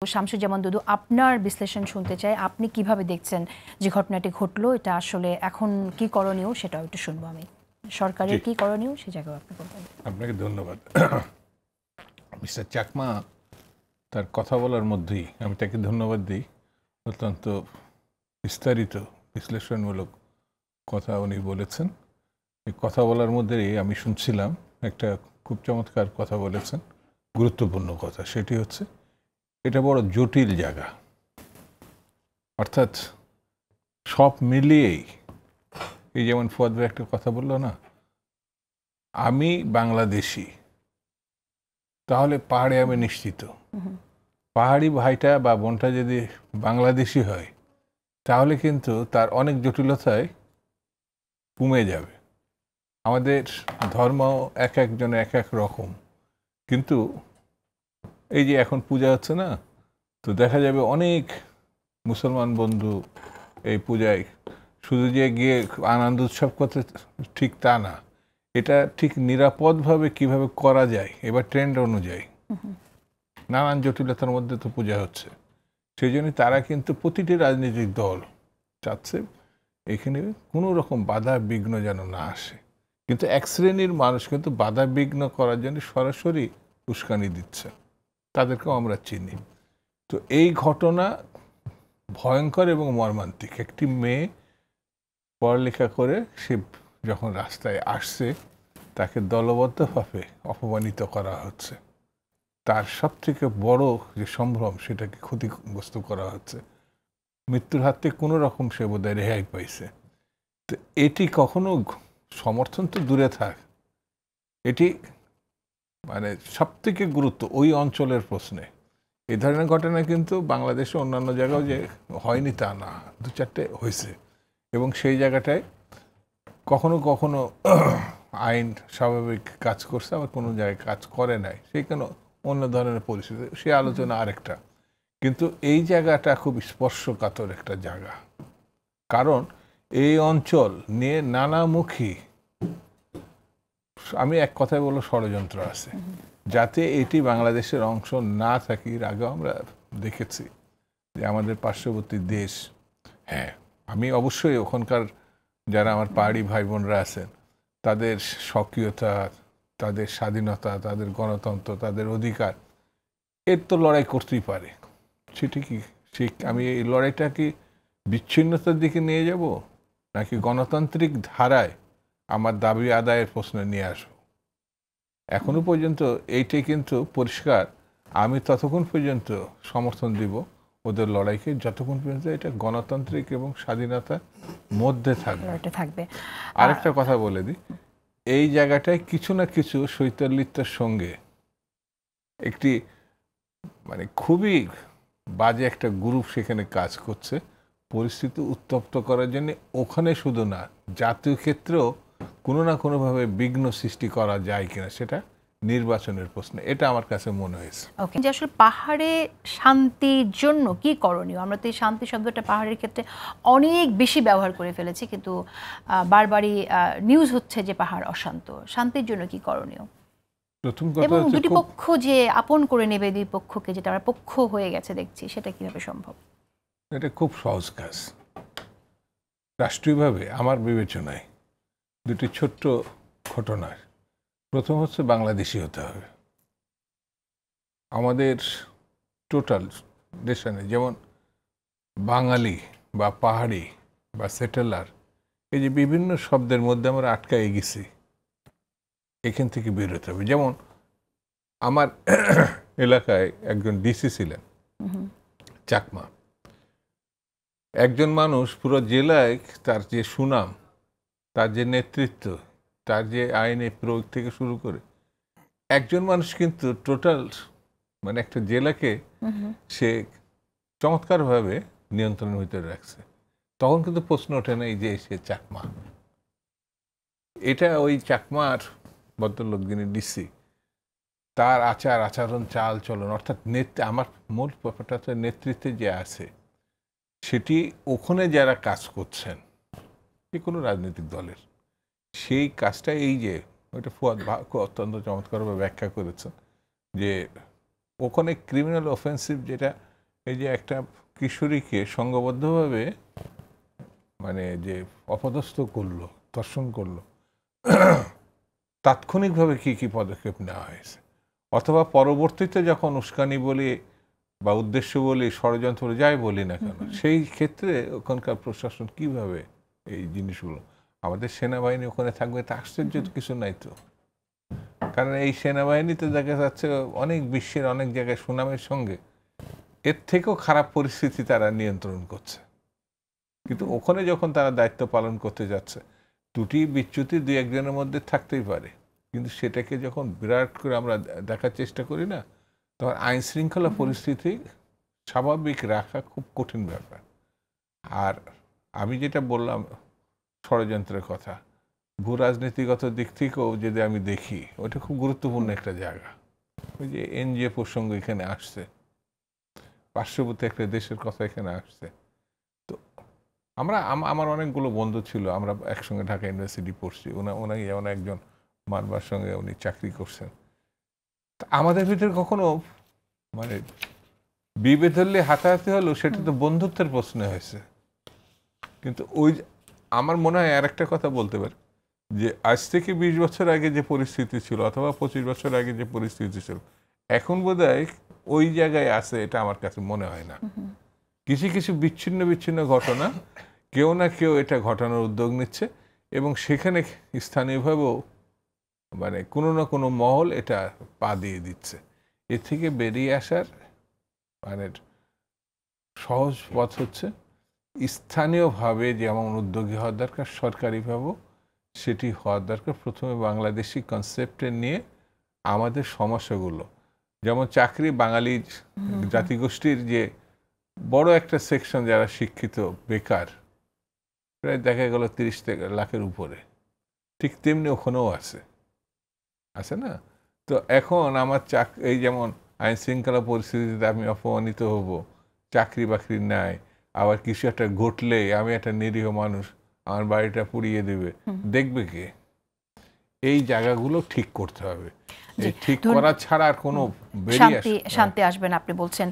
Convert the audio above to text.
শামসুজ্জামান দুদু, আপনার বিশ্লেষণ শুনতে চাই। আপনি কিভাবে দেখছেন যে ঘটনাটি ঘটলো? এটা আসলে এখন কি করণীয় সেটাও একটু শুনবো আমি। সরকারের কি করণীয় সে জায়গায় আপনি বলবেন। আপনাকে ধন্যবাদ। মিস্টার চাকমা তার কথা বলার মধ্যেই আমি তাকে ধন্যবাদ দিই। অত্যন্ত বিস্তারিত বিশ্লেষণমূলক কথা উনি বলেছেন। এই কথা বলার মধ্যেই আমি শুনছিলাম একটা খুব চমৎকার কথা বলেছেন, গুরুত্বপূর্ণ কথা। সেটি হচ্ছে এটা বড় জটিল জায়গা, অর্থাৎ সব মিলিয়েই এই যেমন ফুয়াদ ভাই একটা কথা বললো না, আমি বাংলাদেশি, তাহলে পাহাড়ে আমি নিশ্চিত। পাহাড়ি ভাইটা বা বোনটা যদি বাংলাদেশি হয় তাহলে কিন্তু তার অনেক জটিলতায় কমে যাবে। আমাদের ধর্ম এক একজনের এক এক রকম, কিন্তু এই যে এখন পূজা হচ্ছে না, তো দেখা যাবে অনেক মুসলমান বন্ধু এই পূজায় শুধু যে গিয়ে আনন্দ উৎসব করতে ঠিক তা না, এটা ঠিক নিরাপদভাবে কিভাবে করা যায় এবার ট্রেন্ড অনুযায়ী নানান জটিলতার মধ্যে তো পূজা হচ্ছে। সেই জন্য তারা কিন্তু প্রতিটি রাজনৈতিক দল চাচ্ছে এখানে কোনো রকম বাধা বিঘ্ন যেন না আসে, কিন্তু এক শ্রেণীর মানুষ কিন্তু বাধা বিঘ্ন করার জন্য সরাসরি উস্কানি দিচ্ছে, তাদেরকেও আমরা চিনি। তো এই ঘটনা ভয়ঙ্কর এবং মর্মান্তিক। একটি মেয়ে পড়ালেখা করে সে যখন রাস্তায় আসছে তাকে দলবদ্ধভাবে অপমানিত করা হচ্ছে, তার সব থেকে বড় যে সম্ভ্রম সেটাকে ক্ষতিগ্রস্ত করা হচ্ছে, মৃত্যুর হাত থেকে কোনো রকম সে বোধহয় রেহাই পাইছে। তো এটি কখনো সমর্থন তো দূরে থাক, এটি মানে সব থেকে গুরুত্ব ওই অঞ্চলের প্রশ্নে। এই ধরনের ঘটনা কিন্তু বাংলাদেশে অন্যান্য জায়গাও যে হয়নি তা না, দু চারটে হয়েছে, এবং সেই জায়গাটায় কখনো কখনো আইন স্বাভাবিক কাজ করছে, আবার কোনো জায়গায় কাজ করে নাই, সেই কেন অন্য ধরনের পরিস্থিতি, সে আলোচনা আরেকটা। কিন্তু এই জায়গাটা খুব স্পর্শকাতর একটা জায়গা, কারণ এই অঞ্চল নিয়ে নানামুখী, আমি এক কথায় বলবো ষড়যন্ত্র আছে যাতে এটি বাংলাদেশের অংশ না থাকে। এর আগেও আমরা দেখেছি যে আমাদের পার্শ্ববর্তী দেশ, হ্যাঁ আমি অবশ্যই ওখানকার যারা আমার পাহাড়ি ভাই বোনরা আছেন তাদের স্বকীয়তা, তাদের স্বাধীনতা, তাদের গণতন্ত্র, তাদের অধিকার, এর তো লড়াই করতেই পারে। সেটি কি ঠিক আমি এই লড়াইটা কি বিচ্ছিন্নতার দিকে নিয়ে যাব, নাকি গণতান্ত্রিক ধারায় আমার দাবি আদায়ের প্রশ্ন নিয়ে আসবো? এখনো পর্যন্ত এইটাই কিন্তু পরিষ্কার। আমি ততক্ষণ পর্যন্ত সমর্থন দিব ওদের লড়াইকে যতক্ষণ পর্যন্ত এটা গণতান্ত্রিক এবং স্বাধীনতার মধ্যে থাকবে। আরেকটা কথা বলে দিই, এই জায়গাটায় কিছু না কিছু শৈথিল্যতার সঙ্গে একটি মানে খুবই বাজে একটা গ্রুপ সেখানে কাজ করছে পরিস্থিতি উত্তপ্ত করার জন্য। ওখানে শুধু না, জাতীয় ক্ষেত্রেও কোনো না কোনোভাবে বিঘ্ন সৃষ্টি করা যায় কিনা সেটা নির্বাচনের প্রশ্ন, এটা আমার কাছে মনে হয়েছে। ওকে, যে আসলে পাহাড়ে শান্তির জন্য কি করণীয়? আমরা তো এই শান্তি শব্দটা পাহাড়ের ক্ষেত্রে অনেক বেশি ব্যবহার করে ফেলেছি, কিন্তু বারবারই নিউজ হচ্ছে যে পাহাড় অশান্ত। শান্তির জন্য কি করণীয়? প্রথম কথা এবং হচ্ছে দুটি পক্ষ যে আপন করে নেবে, দুই পক্ষকে, যেটা আমরা পক্ষ হয়ে গেছে দেখছি, সেটা কিভাবে সম্ভব? এটা খুব সহজ কাজ। রাষ্ট্রীয়ভাবে আমার বিবেচনায় দুটি ছোট্ট ঘটনা। প্রথম হচ্ছে বাংলাদেশি হতে হবে আমাদের টোটাল দেশানে, যেমন বাঙালি বা পাহাড়ি বা সেটেলার, এই যে বিভিন্ন শব্দের মধ্যে আমরা আটকাই গেছি, এখান থেকে বেরোতে হবে। যেমন আমার এলাকায় একজন ডিসি ছিলেন চাকমা, একজন মানুষ পুরো জেলায় তার যে সুনাম, তার যে নেতৃত্ব, তার যে আইনে প্রয়োগ থেকে শুরু করে, একজন মানুষ কিন্তু টোটাল মানে একটা জেলাকে সে চমৎকারভাবে নিয়ন্ত্রণের ভিতরে রাখছে। তখন কিন্তু প্রশ্ন ওঠে না এই যে সে চাকমা। এটা ওই চাকমার ভদ্রলোক যিনি ডিসি, তার আচার আচরণ, চাল চলন, অর্থাৎ আমার মূল ব্যাপারটা হচ্ছে নেতৃত্বে যে আছে সেটি ওখানে যারা কাজ করছেন যে কোনো রাজনৈতিক দলের, সেই কাজটা এই যে ওইটা ফুয়াদ অত্যন্ত চমৎকারভাবে ব্যাখ্যা করেছেন যে ওখানে ক্রিমিনাল অফেন্সিভ যেটা এই যে একটা কিশোরীকে সংঘবদ্ধভাবে মানে যে অপদস্থ করলো, ধর্ষণ করলো, তাৎক্ষণিকভাবে কি কি পদক্ষেপ নেওয়া হয়েছে, অথবা পরবর্তীতে যখন উস্কানি বলি বা উদ্দেশ্য বলি, ষড়যন্ত্র যাই বলি না কেন, সেই ক্ষেত্রে ওখানকার প্রশাসন কিভাবে এই জিনিসগুলো, আমাদের সেনাবাহিনী ওখানে থাকবে, তা আশ্চর্য কিছু নাই তো। কারণ এই সেনাবাহিনীতে দেখা যাচ্ছে অনেক বিশ্বের অনেক জায়গায় সুনামের সঙ্গে এর থেকেও খারাপ পরিস্থিতি তারা নিয়ন্ত্রণ করছে, কিন্তু ওখানে যখন তারা দায়িত্ব পালন করতে যাচ্ছে, ত্রুটি বিচ্যুতি দুই একজনের মধ্যে থাকতেই পারে, কিন্তু সেটাকে যখন বিরাট করে আমরা দেখার চেষ্টা করি না, তখন আইন শৃঙ্খলা পরিস্থিতি স্বাভাবিক রাখা খুব কঠিন ব্যাপার। আর আমি যেটা বললাম ষড়যন্ত্রের কথা, ভূ রাজনীতিগত দিক থেকেও যদি আমি দেখি, ওটা খুব গুরুত্বপূর্ণ একটা জায়গা। ওই যে এনজিও প্রসঙ্গ এখানে আসছে, পার্শ্ববর্তী একটা দেশের কথা এখানে আসছে। তো আমার অনেকগুলো বন্ধু ছিল, আমরা একসঙ্গে ঢাকা ইউনিভার্সিটি পড়ছি, ওনাই যেমন একজন মানবার সঙ্গে উনি চাকরি করছেন। আমাদের ভিতরে কখনো মানে বিভেদ হলে হাতাহাতি হলো, সেটা তো বন্ধুত্বের প্রশ্ন হয়েছে। কিন্তু ওই আমার মনে হয় আর একটা কথা বলতে পারি, যে আজ থেকে 20 বছর আগে যে পরিস্থিতি ছিল, অথবা 25 বছর আগে যে পরিস্থিতি ছিল, এখন বোধহয় ওই জায়গায় আছে, এটা আমার কাছে মনে হয় না। কিছু কিছু বিচ্ছিন্ন বিচ্ছিন্ন ঘটনা কেউ না কেউ এটা ঘটানোর উদ্যোগ নিচ্ছে, এবং সেখানে স্থানীয়ভাবেও মানে কোনো না কোনো মহল এটা পা দিয়ে দিচ্ছে। এর থেকে বেরিয়ে আসার মানে সহজ পথ হচ্ছে স্থানীয়ভাবে যেমন উদ্যোগী হওয়ার দরকার, সরকারিভাবেও সেটি হওয়ার দরকার। প্রথমে বাংলাদেশি কনসেপ্টে নিয়ে আমাদের সমস্যাগুলো, যেমন চাকরি, বাঙালি জাতিগোষ্ঠীর যে বড় একটা সেকশন যারা শিক্ষিত বেকার, প্রায় দেখা গেল 30 লাখের উপরে, ঠিক তেমনি ওখানেও আছে না? তো এখন আমার এই যেমন আইন শৃঙ্খলা পরিস্থিতিতে আমি অপমানিত হব, চাকরি বাকরি নাই, আবার কিছু একটা ঘটলে আমি একটা নিরীহ মানুষ, আমার বাড়িটা পুড়িয়ে দেবে, দেখবে কে? এই জায়গাগুলো ঠিক করতে হবে। এই ঠিক করা ছাড়া আর কোনো বেরিয়ে শান্তি আসবে না আপনি বলছেন।